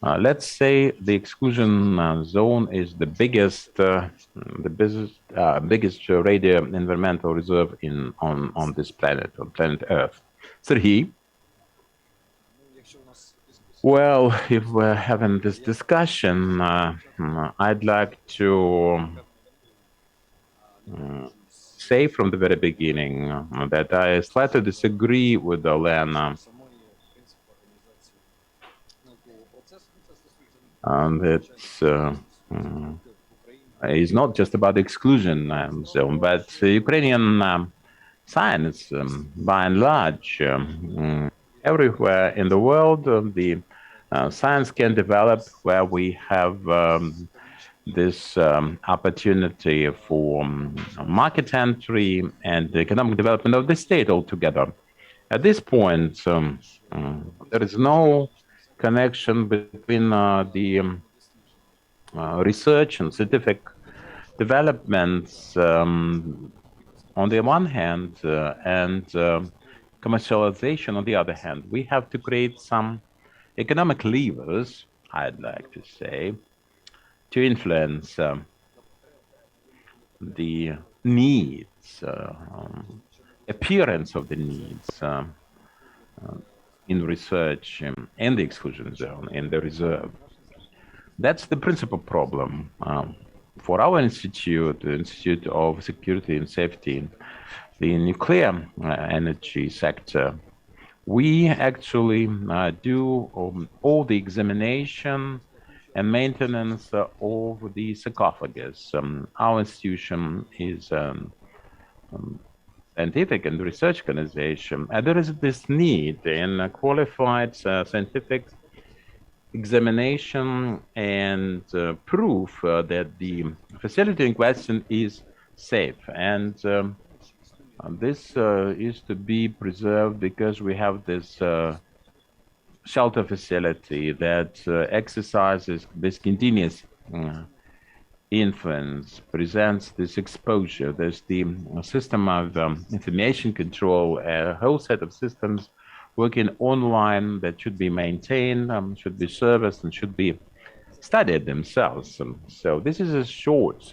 Let's say the exclusion zone is the biggest, biggest radio environmental reserve on this planet, on planet Earth. Sergiy, well, if we're having this discussion, I'd like to say from the very beginning that I slightly disagree with Olena. It's not just about the exclusion zone, but Ukrainian science, by and large, everywhere in the world, the science can develop where we have this opportunity for market entry and economic development of the state altogether. At this point, there is no connection between the research and scientific developments on the one hand and commercialization on the other hand. We have to create some economic levers, I'd like to say, to influence the needs, appearance of the needs in research in the exclusion zone, in the reserve. That's the principal problem for our institute, the Institute of Security and Safety, the nuclear energy sector. We actually do all the examination and maintenance of the sarcophagus. Our institution is scientific and research organization, and there is this need in qualified scientific examination and proof that the facility in question is safe. And this is to be preserved because we have this shelter facility that exercises this continuous influence, presents this exposure. There's the system of information control, a whole set of systems working online that should be maintained, should be serviced, and should be studied themselves. So this is a short,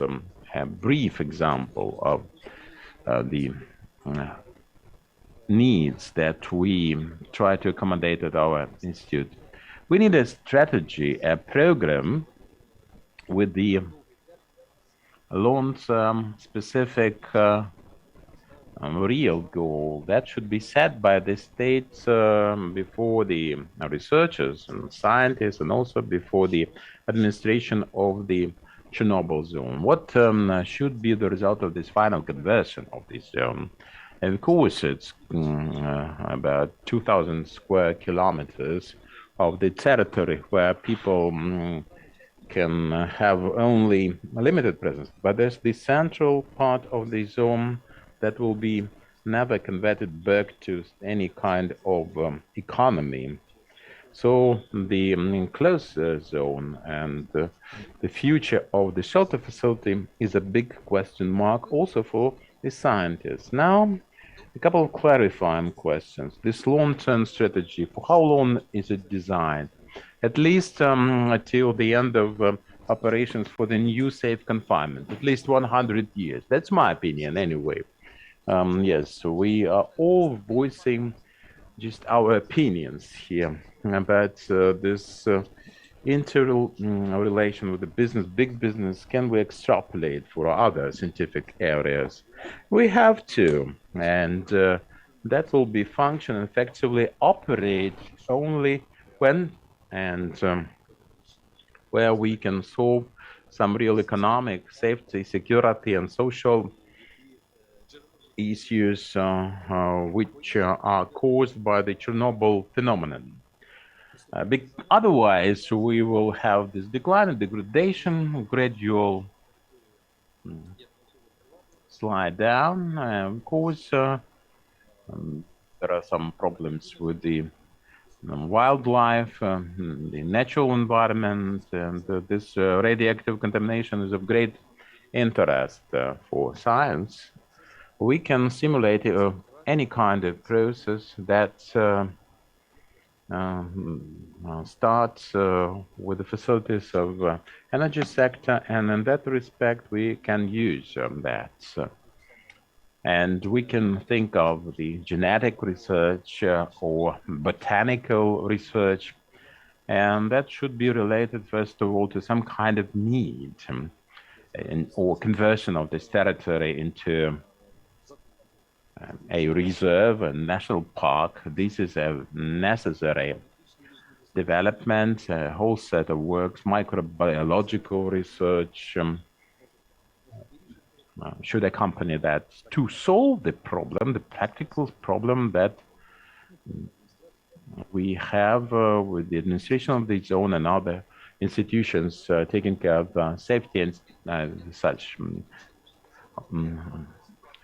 a brief example of the needs that we try to accommodate at our institute. We need a strategy, a program with the long-term specific real goal that should be set by the state before the researchers and scientists, and also before the administration of the Chernobyl zone. What should be the result of this final conversion of this zone? And of course, it's about 2,000 square kilometers of the territory where people can have only a limited presence. But there's the central part of the zone that will be never converted back to any kind of economy. So the enclosed zone and the future of the shelter facility is a big question mark also for the scientists. Now, a couple of clarifying questions. This long-term strategy, for how long is it designed? At least until the end of operations for the new safe confinement, at least 100 years. That's my opinion anyway. Yes, so we are all voicing just our opinions here about this interrelation with the business, big business. Can we extrapolate for other scientific areas? We have to, and that will be function and effectively operate only when and where we can solve some real economic, safety, security, and social issues which are caused by the Chernobyl phenomenon. Otherwise, we will have this decline and degradation, gradual slide down. Of course, there are some problems with the wildlife, the natural environment, and this radioactive contamination is of great interest for science. We can simulate any kind of process that start with the facilities of energy sector, and in that respect we can use that. And we can think of the genetic research or botanical research, and that should be related, first of all, to some kind of need or conversion of this territory into a reserve, a national park. This is a necessary development, a whole set of works, microbiological research should accompany that to solve the problem, the practical problem that we have with the administration of the zone and other institutions taking care of safety and such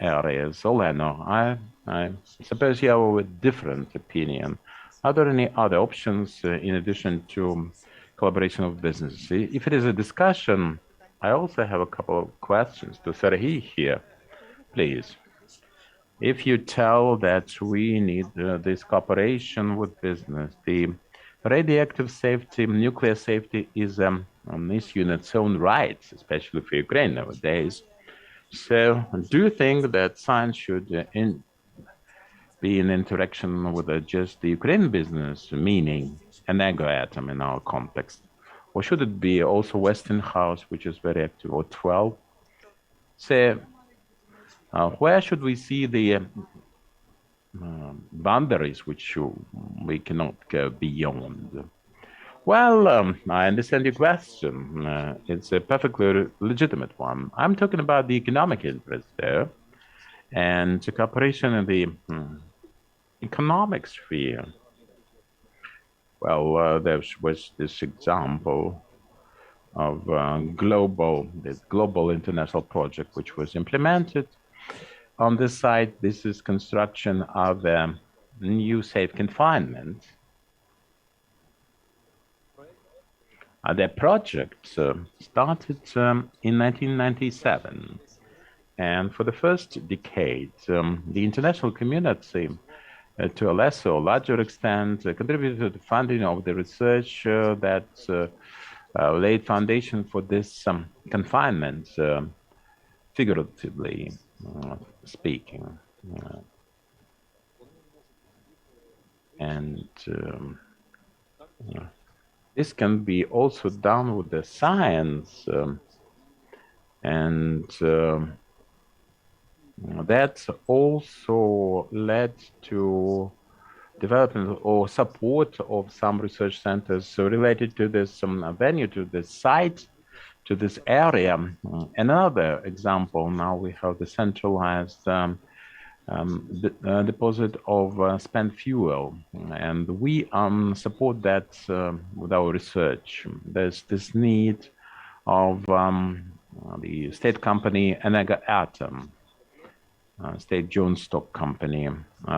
areas. Olena, I suppose you have a different opinion. Are there any other options in addition to collaboration of business? If it is a discussion, I also have a couple of questions to Sergiy here, please. If you tell that we need this cooperation with business, the radioactive safety, nuclear safety is an issue in its own right, especially for Ukraine nowadays. So, do you think that science should be in interaction with just the Ukrainian business, meaning Energoatom in our context? Or should it be also Westinghouse, which is very active, or 12? So, where should we see the boundaries which we cannot go beyond? Well, I understand your question. It's a perfectly legitimate one. I'm talking about the economic interest there, and the cooperation in the economic sphere. Well, there was this example of this global international project which was implemented. On this site, this is construction of a new safe confinement. The project started in 1997, and for the first decade, the international community, to a lesser or larger extent, contributed to the funding of the research that laid foundation for this confinement, figuratively speaking. And this can be also done with the science, and that also led to development or support of some research centers related to this venue, to this site, to this area. Another example, now we have the centralized deposit of spent fuel, and we support that with our research. There's this need of the state company Energoatom, state joint stock company.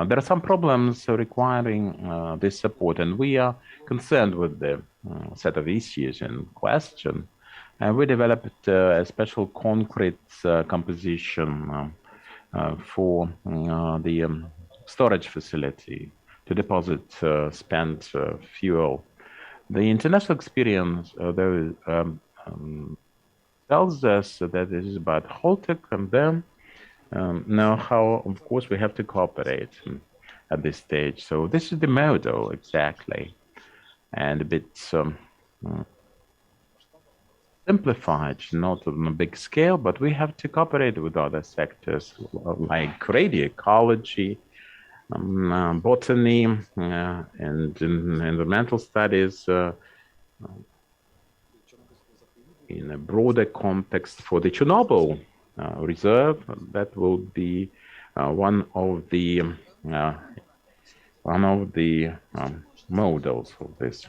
There are some problems requiring this support, and we are concerned with the set of issues in question. And we developed a special concrete composition for the storage facility to deposit spent fuel. The international experience tells us that it is about Holtec, and then now how, of course, we have to cooperate at this stage. So this is the model exactly, and a bit simplified, not on a big scale, but we have to cooperate with other sectors like radioecology, botany, and environmental studies in a broader context. For the Chernobyl reserve, that will be one of the models of this.